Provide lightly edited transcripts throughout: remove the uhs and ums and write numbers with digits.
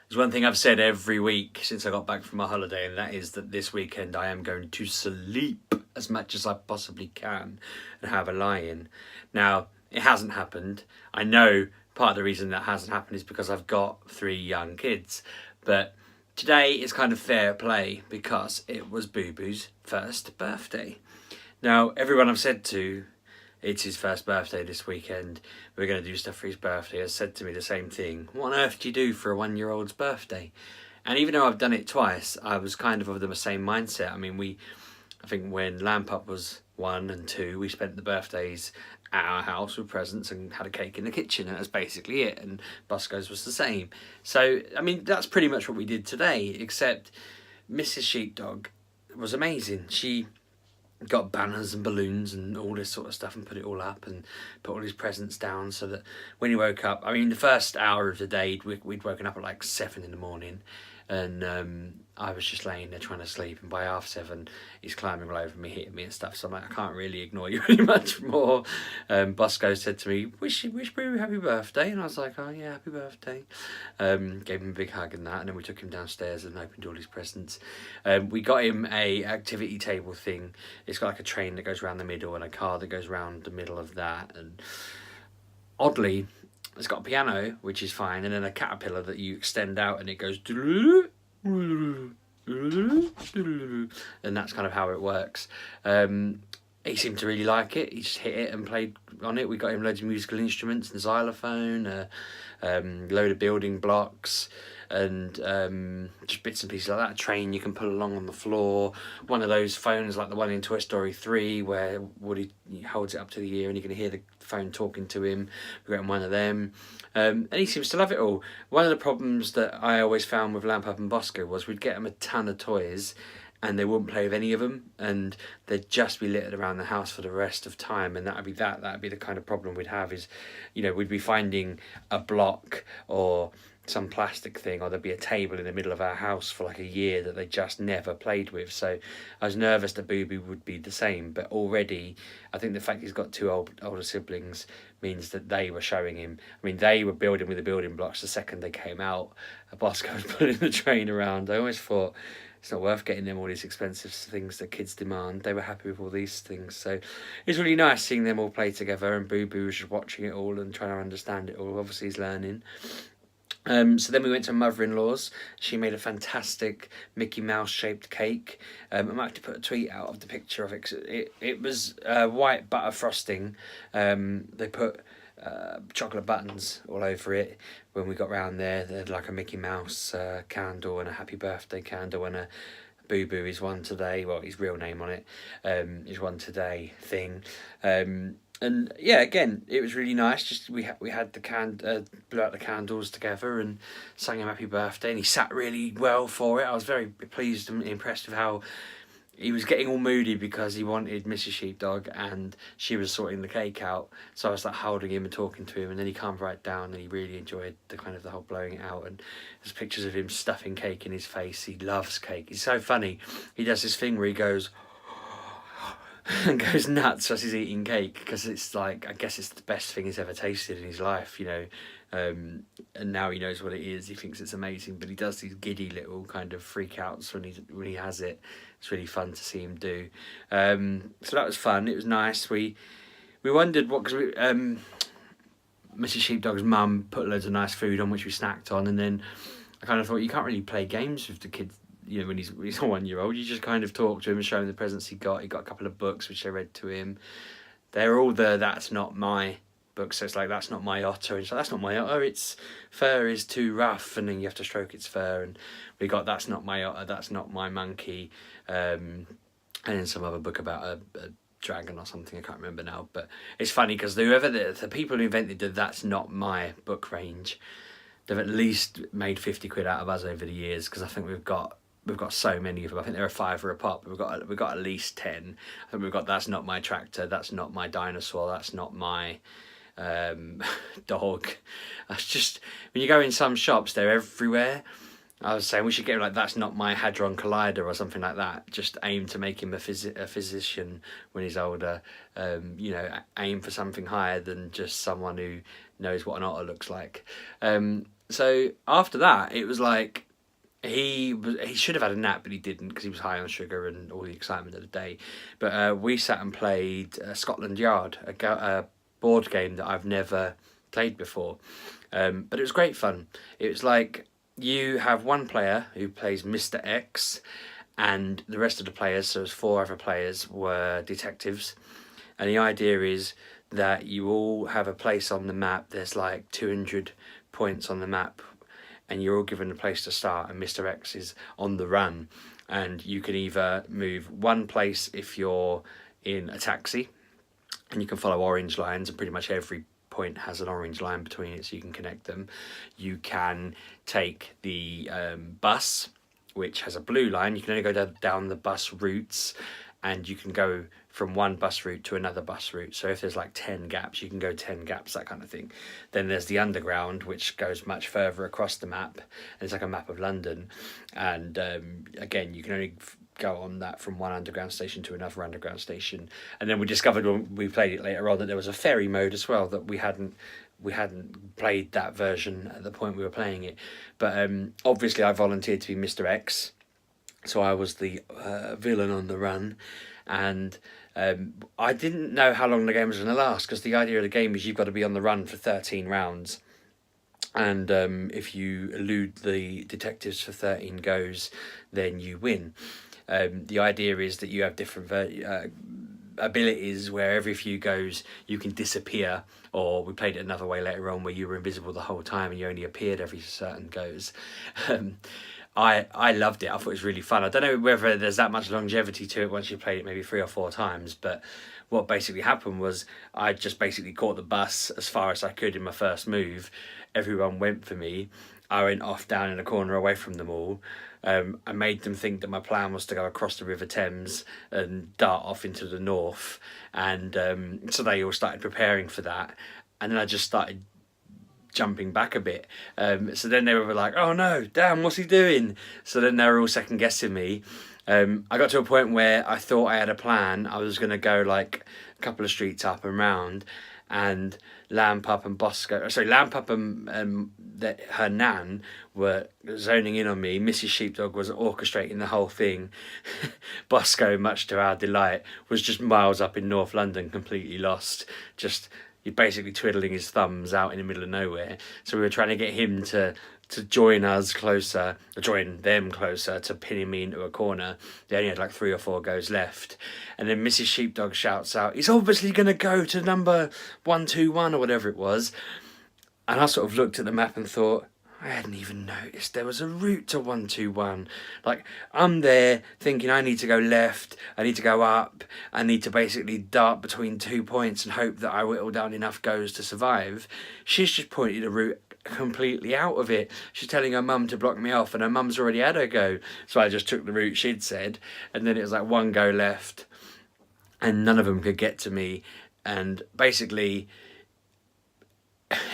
There's one thing I've said every week since I got back from my holiday, and that is that this weekend I am going to sleep as much as I possibly can and have a lie-in. Now, it hasn't happened. I know part of the reason that hasn't happened is because I've got 3 young kids, but today is kind of fair play because it was Boo Boo's first birthday. Now, everyone I've said to, it's his first birthday this weekend, we're going to do stuff for his birthday, has said to me the same thing. What on earth do you do for a 1-year-old's birthday? And even though I've done it twice, I was kind of the same mindset. I mean, I think when Lampup was 1 and 2, we spent the birthdays at our house with presents and had a cake in the kitchen, and that's basically it. And Bosco's was the same. So, I mean, that's pretty much what we did today, except Mrs. Sheepdog was amazing. She got banners and balloons and all this sort of stuff and put it all up and put all his presents down so that when he woke up, I mean, the first hour of the day, we'd woken up at like 7 in the morning, and I was just laying there trying to sleep, and by 7:30 he's climbing all over me, hitting me and stuff, so I'm like, I can't really ignore you any much more. Bosco said to me, wish Boo happy birthday, and I was like, oh yeah, happy birthday. Gave him a big hug and that, and then we took him downstairs and opened all his presents. We got him a activity table thing. It's got like a train that goes around the middle and a car that goes around the middle of that, and oddly it's got a piano, which is fine, and then a caterpillar that you extend out and it goes and that's kind of how it works. He seemed to really like it. He just hit it and played on it. We got him loads of musical instruments, and xylophone, load of building blocks, and just bits and pieces like that. A train you can pull along on the floor. One of those phones like the one in Toy Story 3 where Woody holds it up to the ear and you can hear the phone talking to him. We got him one of them. And he seems to love it all. One of the problems that I always found with Lampup and Bosco was we'd get them a ton of toys and they wouldn't play with any of them, and they'd just be littered around the house for the rest of time, and that'd be the kind of problem we'd have is, you know, we'd be finding a block or some plastic thing, or there'd be a table in the middle of our house for like a year that they just never played with. So I was nervous that Boo Boo would be the same, but already I think the fact he's got 2 older siblings means that they were showing him. I mean, they were building with the building blocks the second they came out. Bosco was pulling the train around. I always thought it's not worth getting them all these expensive things that kids demand. They were happy with all these things. So it's really nice seeing them all play together, and Boo Boo was just watching it all and trying to understand it all. Obviously he's learning. So then we went to mother-in-law's. She made a fantastic Mickey Mouse shaped cake. I might have to put a tweet out of the picture of it, 'cause it was white butter frosting. They put chocolate buttons all over it. When we got round there, they had like a Mickey Mouse candle and a happy birthday candle and a Boo Boo is one today, well, his real name on it, is one today thing. And yeah, again, it was really nice. Just we had the blew out the candles together and sang him happy birthday, and he sat really well for it. I was very pleased and impressed with how he was getting all moody because he wanted Mrs. Sheepdog and she was sorting the cake out. So I was like holding him and talking to him, and then he calmed right down and he really enjoyed the whole blowing it out. And there's pictures of him stuffing cake in his face. He loves cake. He's so funny. He does this thing where he goes and goes nuts as he's eating cake, because it's like, I guess it's the best thing he's ever tasted in his life, you know. And now he knows what it is. He thinks it's amazing, but he does these giddy little kind of freak outs when he has it. It's really fun to see him do. So that was fun. It was nice. We wondered what, because Mrs. Sheepdog's mum put loads of nice food on which we snacked on, and then I kind of thought you can't really play games with the kids. You know, when he's a 1-year-old, you just kind of talk to him and show him the presents he got. He got a couple of books which I read to him. They're all That's Not My books, so it's like, that's not my otter, and so that's not my otter, its fur is too rough, and then you have to stroke its fur. And we got That's Not My Otter, That's Not My Monkey, and then some other book about a dragon or something, I can't remember now. But it's funny because the people who invented the That's Not My book range, they've at least made 50 quid out of us over the years, because I think we've got so many of them. I think they're a £5 a pop. We've got at least 10. I think we've got That's Not My Tractor, That's Not My Dinosaur, That's Not My dog. That's just, when you go in some shops, they're everywhere. I was saying we should get like That's Not My Hadron Collider or something like that. Just aim to make him a physician when he's older. You know, aim for something higher than just someone who knows what an otter looks like. So after that, it was like he should have had a nap, but he didn't because he was high on sugar and all the excitement of the day. But we sat and played Scotland Yard, a board game that I've never played before. But it was great fun. It was like you have one player who plays Mr. X, and the rest of the players, so there's four other players, were detectives. And the idea is that you all have a place on the map. There's like 200 points on the map, and you're all given a place to start, and Mr. X is on the run. And you can either move one place if you're in a taxi, and you can follow orange lines, and pretty much every point has an orange line between it, so you can connect them. You can take the bus, which has a blue line. You can only go down the bus routes, and you can go from one bus route to another bus route. So if there's like 10 gaps, you can go 10 gaps, that kind of thing. Then there's the underground, which goes much further across the map, and it's like a map of London. And again, you can only go on that from one underground station to another underground station. And then we discovered when we played it later on that there was a ferry mode as well, that we hadn't played that version at the point we were playing it. But obviously I volunteered to be Mr. X, so I was the villain on the run. And I didn't know how long the game was going to last, because the idea of the game is you've got to be on the run for 13 rounds. And if you elude the detectives for 13 goes, then you win. The idea is that you have different abilities where every few goes you can disappear, or we played it another way later on where you were invisible the whole time and you only appeared every certain goes. I loved it. I thought it was really fun. I don't know whether there's that much longevity to it once you played it maybe 3 or 4 times, but what basically happened was I just basically caught the bus as far as I could in my first move. Everyone went for me. I went off down in a corner away from them all. I made them think that my plan was to go across the River Thames and dart off into the north, and so they all started preparing for that, and then I just started jumping back a bit. So then they were like, oh no, damn, what's he doing? So then they were all second guessing me. I got to a point where I thought I had a plan. I was going to go like a couple of streets up and round, and Lampup and her nan were zoning in on me. Mrs. Sheepdog was orchestrating the whole thing. Bosco, much to our delight, was just miles up in North London, completely lost. Just basically twiddling his thumbs out in the middle of nowhere. So we were trying to get him to join us closer, or join them closer, to pinning me into a corner. They only had like 3 or 4 goes left. And then Mrs. Sheepdog shouts out, he's obviously going to go to number 121 or whatever it was. And I sort of looked at the map and thought, I hadn't even noticed there was a route to 121. Like, I'm there thinking I need to go left, I need to go up, I need to basically dart between 2 points and hope that I whittle down enough goes to survive. She's just pointed a route completely out of it. She's telling her mum to block me off, and her mum's already had her go. So I just took the route she'd said, and then it was like 1 go left, and none of them could get to me. And basically,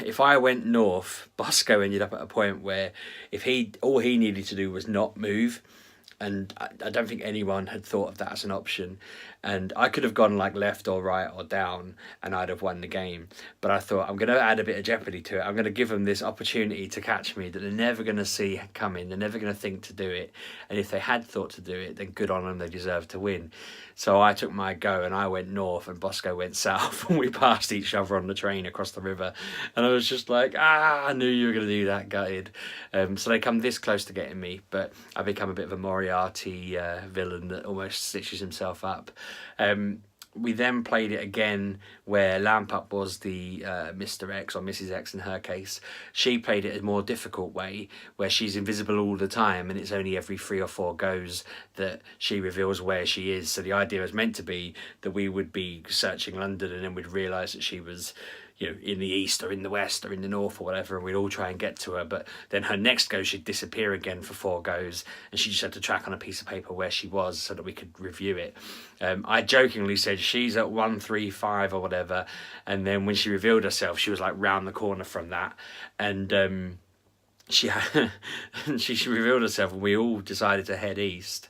if I went north, Bosco ended up at a point where all he needed to do was not move, and I don't think anyone had thought of that as an option. And I could have gone like left or right or down, and I'd have won the game. But I thought, I'm going to add a bit of jeopardy to it. I'm going to give them this opportunity to catch me that they're never going to see coming. They're never going to think to do it. And if they had thought to do it, then good on them, they deserve to win. So I took my go, and I went north, and Bosco went south, and we passed each other on the train across the river. And I was just like, I knew you were going to do that, gutted. So they come this close to getting me, but I become a bit of a Moriarty villain that almost stitches himself up. We then played it again where Lampup was the Mr. X, or Mrs. X in her case. She played it a more difficult way where she's invisible all the time, and it's only every 3 or 4 goes that she reveals where she is. So the idea was meant to be that we would be searching London, and then we'd realise that she was, you know, in the east or in the west or in the north or whatever, and we'd all try and get to her. But then her next go, she'd disappear again for 4 goes, and she just had to track on a piece of paper where she was so that we could review it. I jokingly said she's at 135 or whatever, and then when she revealed herself, she was like round the corner from that, and she revealed herself, and we all decided to head east.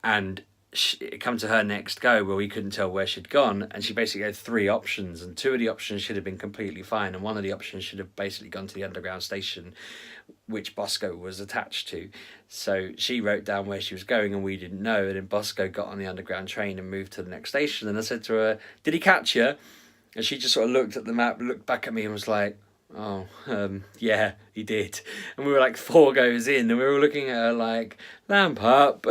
And it come to her next go where we couldn't tell where she'd gone, and she basically had 3 options, and 2 of the options should have been completely fine, and 1 of the options should have basically gone to the underground station which Bosco was attached to. So she wrote down where she was going and we didn't know, and then Bosco got on the underground train and moved to the next station, and I said to her, "Did he catch you?" And she just sort of looked at the map, looked back at me and was like, "Oh, yeah, he did." And we were like 4 goes in, and we were looking at her like, "Lamp up,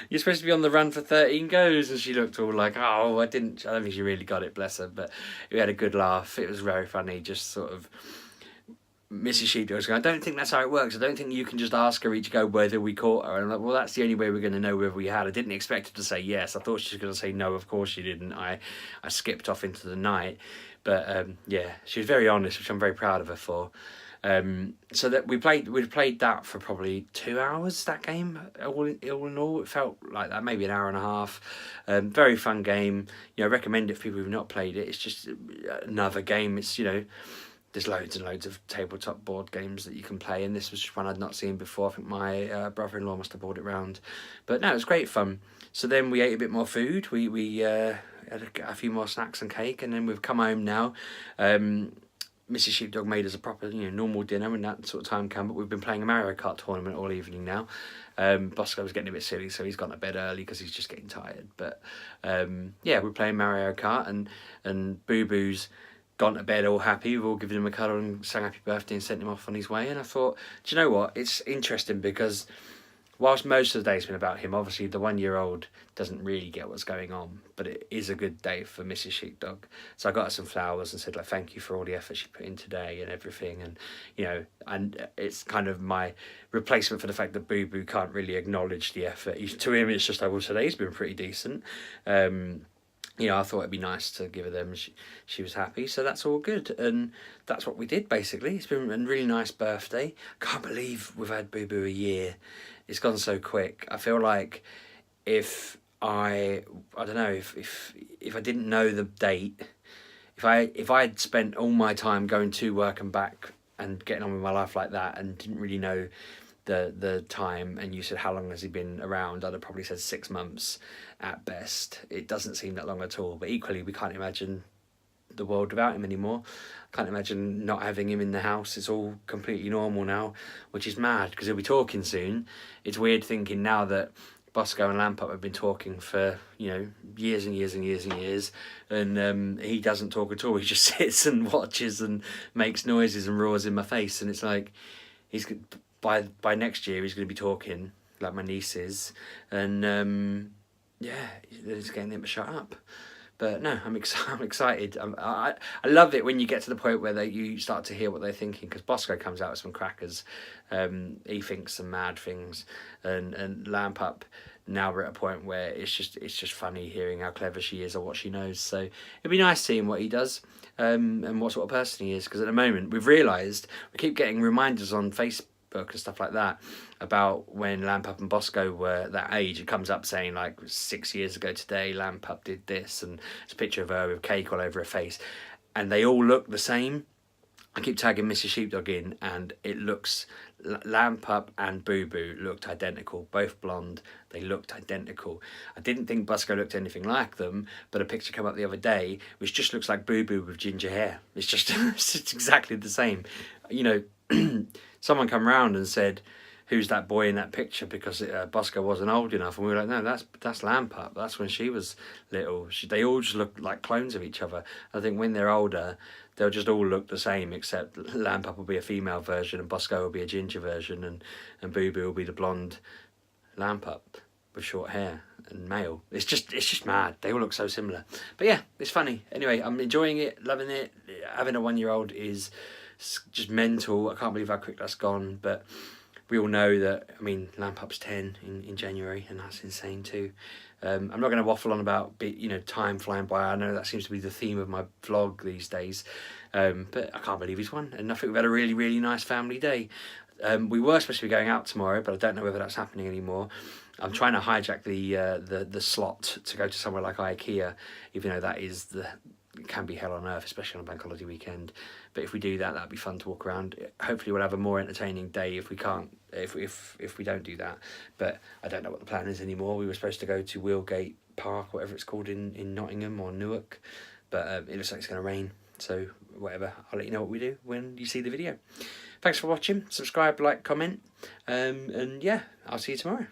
you're supposed to be on the run for 13 goes." And she looked all like, "Oh, I don't think she really got it, bless her." But we had a good laugh. It was very funny, just sort of Mrs. Sheepdog was going, "I don't think that's how it works. I don't think you can just ask her each go whether we caught her." And I'm like, "Well, that's the only way we're going to know whether we had." I didn't expect her to say yes. I thought she was going to say no, of course she didn't. I skipped off into the night. But yeah, she was very honest, which I'm very proud of her for. So that we played that for probably 2 hours, that game, all in all. It felt like that, maybe an hour and a half. Very fun game. You know, I recommend it for people who've not played it. It's just another game. It's, you know, there's loads and loads of tabletop board games that you can play, and this was just one I'd not seen before. I think my brother-in-law must have brought it round. But no, it was great fun. So then we ate a bit more food. We had a few more snacks and cake, and then we've come home now. Mrs. Sheepdog made us a proper, you know, normal dinner when that sort of time came, but we've been playing a Mario Kart tournament all evening now. Bosco was getting a bit silly, so he's gone to bed early because he's just getting tired. But yeah, we're playing Mario Kart, and Boo Boo's gone to bed all happy. We've all given him a cuddle and sang happy birthday and sent him off on his way. And I thought, do you know what? It's interesting because whilst most of the day's been about him, obviously the 1-year-old doesn't really get what's going on, but it is a good day for Mrs. Sheepdog. So I got her some flowers and said, like, thank you for all the effort she put in today and everything. And, you know, and it's kind of my replacement for the fact that Boo Boo can't really acknowledge the effort. To him, it's just like, well, today's been pretty decent. You know, I thought it'd be nice to give her them. She was happy, so that's all good, and that's what we did basically. It's been a really nice birthday. Can't believe we've had Boo Boo a year. It's gone so quick. I feel like if I don't know, if I didn't know the date, if I had spent all my time going to work and back and getting on with my life like that and didn't really know the time, and you said how long has he been around, I'd have probably said 6 months at best. It doesn't seem that long at all, but equally we can't imagine the world without him anymore. Can't imagine not having him in the house. It's all completely normal now, which is mad because he'll be talking soon. It's weird thinking now that Bosco and Lampup have been talking for, you know, years and years and years and years, and he doesn't talk at all. He just sits and watches and makes noises and roars in my face, and it's like he's by next year he's going to be talking like my niece is, and yeah, he's getting him to shut up. But no, I'm excited. I love it when you get to the point where you start to hear what they're thinking, because Bosco comes out with some crackers. He thinks some mad things, and Lampup, now we're at a point where it's just funny hearing how clever she is or what she knows. So it'd be nice seeing what he does, and what sort of person he is, because at the moment we've realised we keep getting reminders on Facebook and stuff like that about when Lampup and Bosco were that age. It comes up saying like 6 years ago today Lampup did this, and it's a picture of her with cake all over her face, and they all look the same. I keep tagging Mrs. Sheepdog in, and it looks, Lampup and Boo Boo looked identical, both blonde. They looked identical. I didn't think Bosco looked anything like them, but a picture came up the other day which just looks like Boo Boo with ginger hair. It's just it's exactly the same. You know, someone come round and said, who's that boy in that picture, because Bosco wasn't old enough, and we were like, no, that's Lampup. That's when she was little. They all just look like clones of each other. I think when they're older, they'll just all look the same, except Lampup will be a female version and Bosco will be a ginger version, and Boo Boo will be the blonde Lampup with short hair and male. It's just mad. They all look so similar. But yeah, it's funny. Anyway, I'm enjoying it, loving it. Having a 1-year-old is just mental. I can't believe how quick that's gone, but we all know that, I mean, Lampup's 10 in January, and that's insane too. I'm not going to waffle on about, you know, time flying by. I know that seems to be the theme of my vlog these days, but I can't believe he's 1, and I think we've had a really, really nice family day. We were supposed to be going out tomorrow, but I don't know whether that's happening anymore. I'm trying to hijack the slot to go to somewhere like IKEA, even though that is the it can be hell on earth, especially on a bank holiday weekend. But if we do that, that'd be fun to walk around. Hopefully we'll have a more entertaining day if we can't, if we don't do that. But I don't know what the plan is anymore. We were supposed to go to Wheelgate Park, whatever it's called, in Nottingham or Newark, but it looks like it's going to rain. So whatever, I'll let you know what we do when you see the video. Thanks for watching. Subscribe, like, comment, and yeah, I'll see you tomorrow.